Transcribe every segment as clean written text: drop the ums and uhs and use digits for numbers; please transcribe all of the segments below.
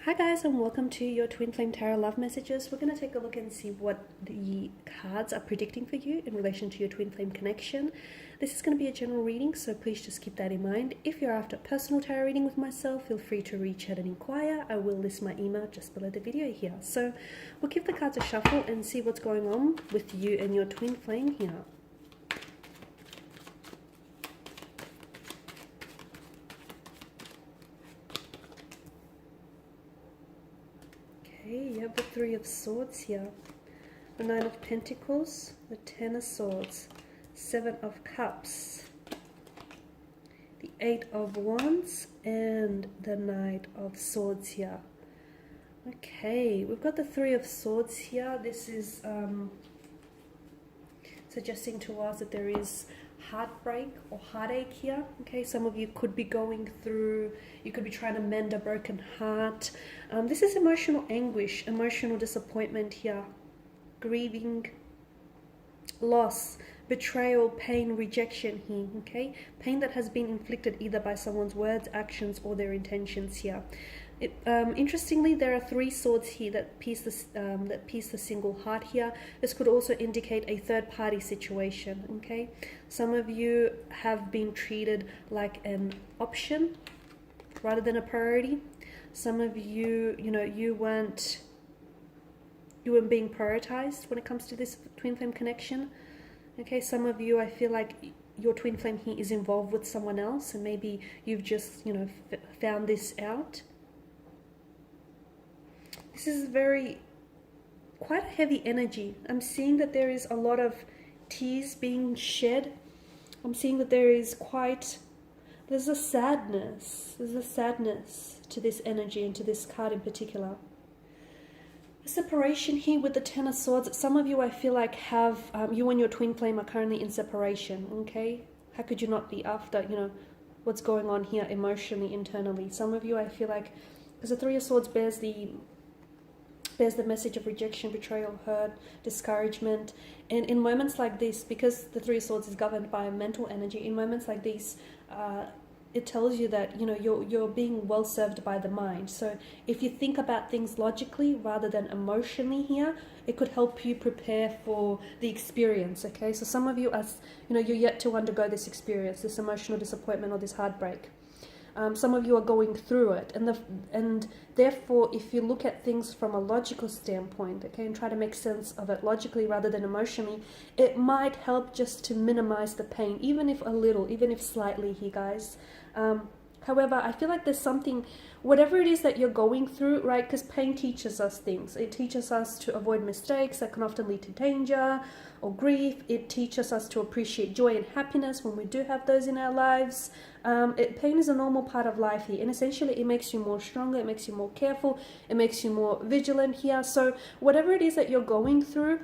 Hi guys, and welcome to your Twin Flame Tarot Love Messages. We're going to take a look and see what the cards are predicting for you in relation to your Twin Flame connection. This is going to be a general reading, so please just keep that in mind. If you're after a personal tarot reading with myself, feel free to reach out and inquire. I will list my email just below the video here. So we'll give the cards a shuffle and see what's going on with you and your Twin Flame here. Okay, you have the Three of Swords here, the Nine of Pentacles, the Ten of Swords, Seven of Cups, the Eight of Wands, and the Knight of Swords here. Okay, we've got the Three of Swords here. This is suggesting to us that there is heartbreak or heartache here. Okay, some of you could be going through, you could be trying to mend a broken heart. This is emotional anguish, emotional disappointment here, grieving, loss, betrayal, pain, rejection here. Okay, pain that has been inflicted either by someone's words, actions, or their intentions here. Interestingly, there are three swords here that pierce the single heart here. This could also indicate a third-party situation. Okay, some of you have been treated like an option rather than a priority. Some of you, you weren't being prioritized when it comes to this twin flame connection. Okay, some of you, I feel like your twin flame here is involved with someone else, and maybe you've just, found this out. This is quite a heavy energy. I'm seeing that there is a lot of tears being shed. I'm seeing that there's a sadness. There's a sadness to this energy and to this card in particular. A separation here with the Ten of Swords. Some of you, I feel like, have, you and your twin flame are currently in separation, okay? How could you not be after, what's going on here emotionally, internally? Some of you, I feel like, because the Three of Swords bears the message of rejection, betrayal, hurt, discouragement. And in moments like this, because the Three of Swords is governed by mental energy, in moments like these, it tells you that, you're being well served by the mind. So if you think about things logically rather than emotionally here, it could help you prepare for the experience, okay? So some of you, you're yet to undergo this experience, this emotional disappointment or this heartbreak. Some of you are going through it, and therefore, if you look at things from a logical standpoint, okay, and try to make sense of it logically rather than emotionally, it might help just to minimize the pain, even if a little, even if slightly here, guys. However, I feel like there's something, whatever it is that you're going through, right, because pain teaches us things. It teaches us to avoid mistakes that can often lead to danger or grief. It teaches us to appreciate joy and happiness when we do have those in our lives. Pain is a normal part of life here, and essentially it makes you more stronger, it makes you more careful, it makes you more vigilant here. So whatever it is that you're going through,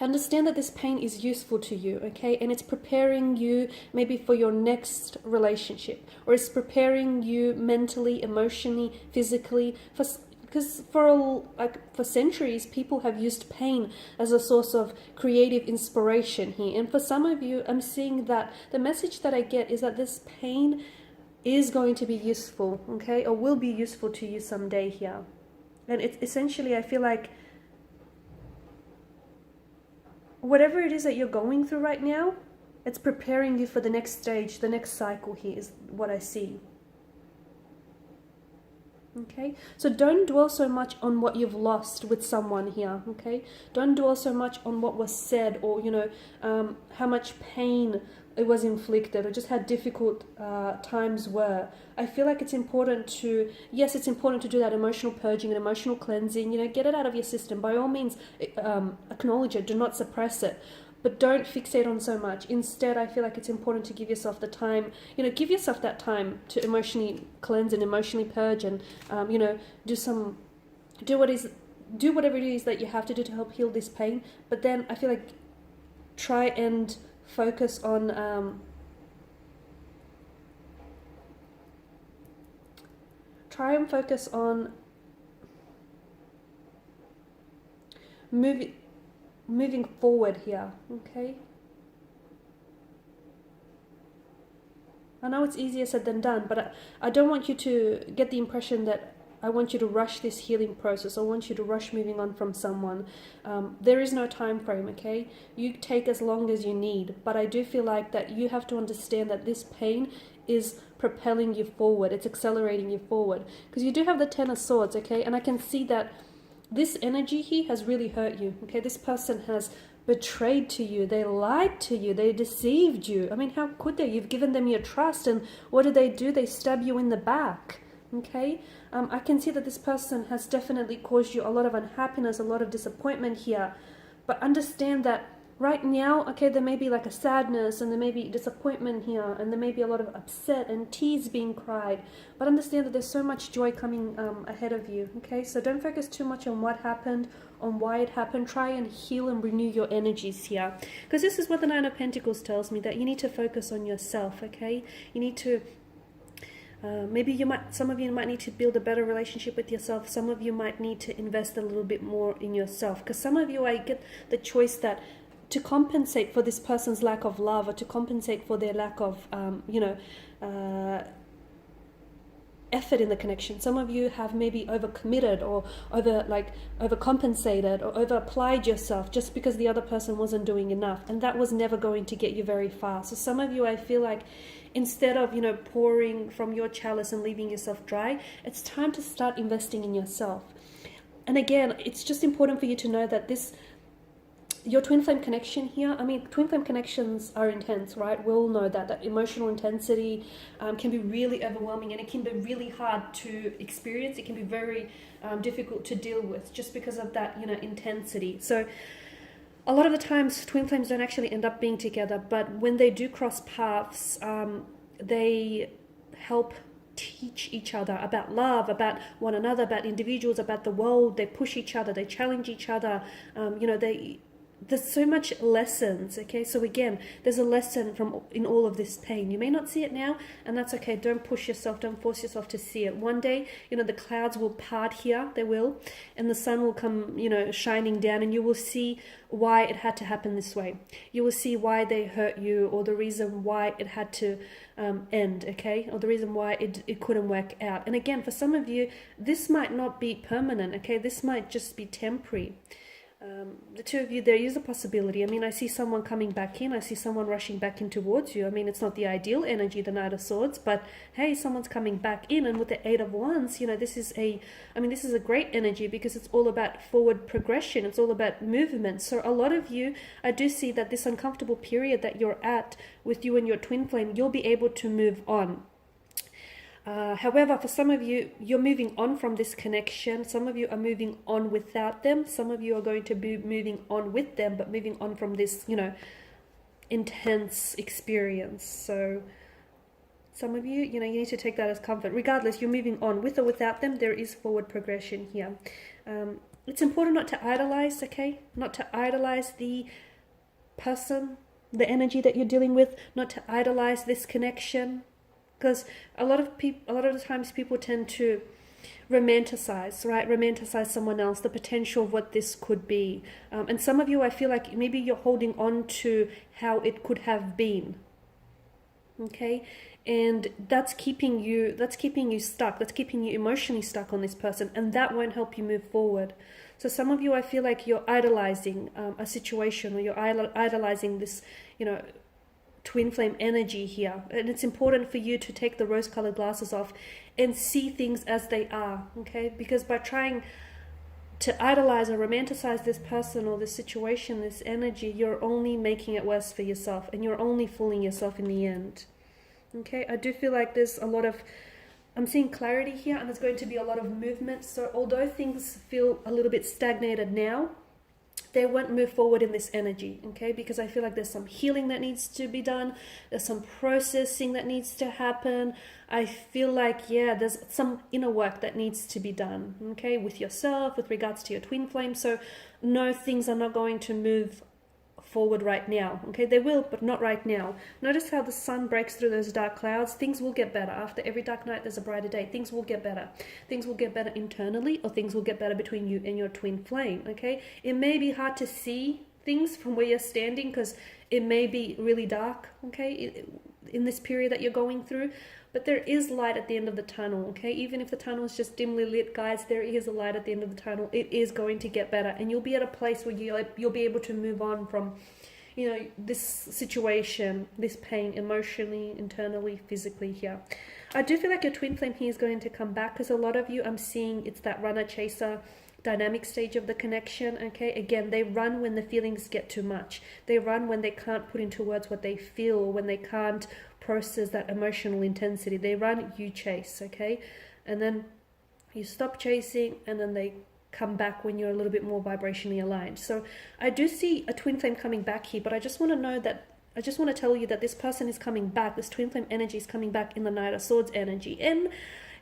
understand that this pain is useful to you, okay? And it's preparing you maybe for your next relationship, or it's preparing you mentally, emotionally, physically, because for centuries, people have used pain as a source of creative inspiration here. And for some of you, I'm seeing that the message that I get is that this pain is going to be useful, okay? Or will be useful to you someday here. And it's essentially, I feel like, whatever it is that you're going through right now, it's preparing you for the next stage, the next cycle here is what I see. Okay, so don't dwell so much on what you've lost with someone here, okay? Don't dwell so much on what was said, or, how much pain it was inflicted, or just how difficult times were. I feel like it's important to, yes, it's important to do that emotional purging and emotional cleansing, get it out of your system. By all means, acknowledge it, do not suppress it. But don't fixate on so much. Instead, I feel like it's important to give yourself the time, give yourself that time to emotionally cleanse and emotionally purge, and, do whatever it is that you have to do to help heal this pain. But then I feel like try and focus on, moving forward here, okay? I know it's easier said than done, but I don't want you to get the impression that I want you to rush this healing process. I want you to rush moving on from someone. There is no time frame, okay? You take as long as you need. But I do feel like that you have to understand that this pain is propelling you forward. It's accelerating you forward. Because you do have the Ten of Swords, okay? And I can see that this energy here has really hurt you, okay? This person has betrayed to you. They lied to you. They deceived you. I mean, how could they? You've given them your trust, and what do? They stab you in the back, okay? I can see that this person has definitely caused you a lot of unhappiness, a lot of disappointment here. But understand that right now, okay, there may be like a sadness, and there may be disappointment here, and there may be a lot of upset and tears being cried. But understand that there's so much joy coming ahead of you, okay? So don't focus too much on what happened, on why it happened. Try and heal and renew your energies here. Because this is what the Nine of Pentacles tells me, that you need to focus on yourself, okay? You need to some of you might need to build a better relationship with yourself. Some of you might need to invest a little bit more in yourself. Because some of you, I get the choice that to compensate for this person's lack of love, or to compensate for their lack of, effort in the connection. Some of you have maybe overcommitted, or overcompensated, or over-applied yourself just because the other person wasn't doing enough, and that was never going to get you very far. So some of you, I feel like, instead of pouring from your chalice and leaving yourself dry, it's time to start investing in yourself. And again, it's just important for you to know that your twin flame connection here, I mean, twin flame connections are intense, right? We all know that emotional intensity can be really overwhelming, and it can be really hard to experience. It can be very difficult to deal with just because of that, intensity. So a lot of the times twin flames don't actually end up being together, but when they do cross paths, they help teach each other about love, about one another, about individuals, about the world. They push each other, they challenge each other, there's so much lessons, okay? So again, there's a lesson in all of this pain. You may not see it now, and that's okay. Don't push yourself, don't force yourself to see it. One day, the clouds will part here, they will, and the sun will come, shining down, and you will see why it had to happen this way. You will see why they hurt you, or the reason why it had to end, okay? Or the reason why it couldn't work out. And again, for some of you, this might not be permanent, okay? This might just be temporary. The two of you, there is a possibility. I mean, I see someone coming back in. I see someone rushing back in towards you. I mean, it's not the ideal energy, the Knight of Swords, but hey, someone's coming back in. And with the Eight of Wands, this is a great energy, because it's all about forward progression. It's all about movement. So a lot of you, I do see that this uncomfortable period that you're at with you and your twin flame, you'll be able to move on. However, for some of you, you're moving on from this connection. Some of you are moving on without them. Some of you are going to be moving on with them, but moving on from this, intense experience. So some of you, you need to take that as comfort. Regardless, you're moving on with or without them. There is forward progression here. It's important not to idolize, okay? Not to idolize the person, the energy that you're dealing with, not to idolize this connection. Because a lot of the times people tend to romanticize, right? Romanticize someone else, the potential of what this could be. And some of you, I feel like maybe you're holding on to how it could have been. Okay? And that's keeping you stuck. That's keeping you emotionally stuck on this person. And that won't help you move forward. So some of you, I feel like you're idolizing a situation, or you're idolizing this, twin flame energy here. And it's important for you to take the rose-colored glasses off and see things as they are, okay? Because by trying to idolize or romanticize this person or this situation, this energy, you're only making it worse for yourself, and you're only fooling yourself in the end. Okay, I do feel like there's I'm seeing clarity here, and there's going to be a lot of movement. So although things feel a little bit stagnated now, they won't move forward in this energy, okay? Because I feel like there's some healing that needs to be done. There's some processing that needs to happen. I feel like, there's some inner work that needs to be done, okay? With yourself, with regards to your twin flame. So no, things are not going to move forward right now, okay? They will, but not right now. Notice how the sun breaks through those dark clouds. Things will get better. After every dark night, there's a brighter day. Things will get better. Things will get better internally, or things will get better between you and your twin flame, okay? It may be hard to see things from where you're standing, because it may be really dark, okay, in this period that you're going through. but there is light at the end of the tunnel, okay? Even if the tunnel is just dimly lit, guys, there is a light at the end of the tunnel. It is going to get better, and you'll be at a place where you'll be able to move on from, you know, this situation, this pain, emotionally, internally, physically here. I do feel like your twin flame here is going to come back, because a lot of you, I'm seeing it's that runner-chaser dynamic stage of the connection, okay? Again, they run when the feelings get too much. They run when they can't put into words what they feel, or when they can't process that emotional intensity. They run, you chase, okay? And then you stop chasing, and then they come back when you're a little bit more vibrationally aligned. So I do see a twin flame coming back here, but I just want to know that, I just want to tell you that this person is coming back. This twin flame energy is coming back in the Knight of Swords energy. And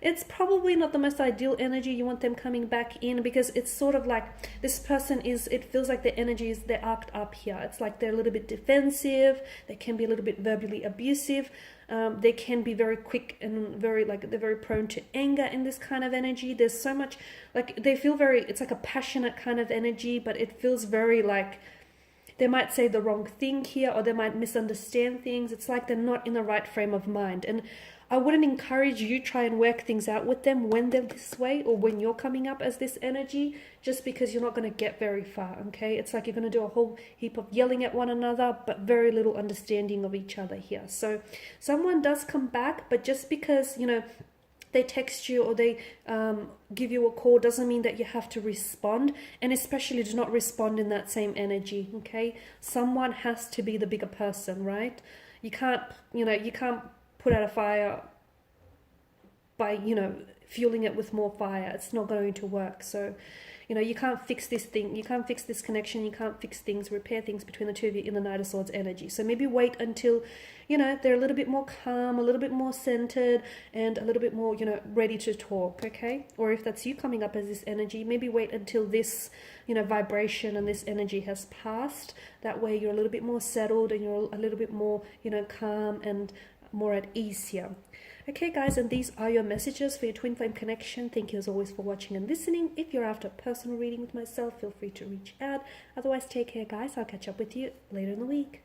it's probably not the most ideal energy you want them coming back in, because it's sort of like this person is, it feels like the energy is, they're arced up here. It's like they're a little bit defensive. They can be a little bit verbally abusive. They can be very quick and very, like, they're very prone to anger in this kind of energy. There's so much, like, they feel very, it's like a passionate kind of energy, but it feels very like, they might say the wrong thing here, or they might misunderstand things. It's like they're not in the right frame of mind. And I wouldn't encourage you try and work things out with them when they're this way, or when you're coming up as this energy, just because you're not going to get very far, okay? It's like you're going to do a whole heap of yelling at one another, but very little understanding of each other here. So someone does come back, but just because, you know, they text you or they give you a call doesn't mean that you have to respond, and especially do not respond in that same energy, okay? Someone has to be the bigger person, right? You can't, you know, you can't put out a fire by, you know, fueling it with more fire. It's not going to work. So, you know, you can't fix this thing. You can't fix this connection. You can't fix things, repair things between the two of you in the Knight of Swords energy. So maybe wait until, you know, they're a little bit more calm, a little bit more centered, and a little bit more, you know, ready to talk, okay? Or if that's you coming up as this energy, maybe wait until this, you know, vibration and this energy has passed. That way you're a little bit more settled, and you're a little bit more, you know, calm and more at ease here. Okay, guys, and these are your messages for your twin flame connection. Thank you as always for watching and listening. If you're after a personal reading with myself, feel free to reach out. Otherwise, take care, guys. I'll catch up with you later in the week.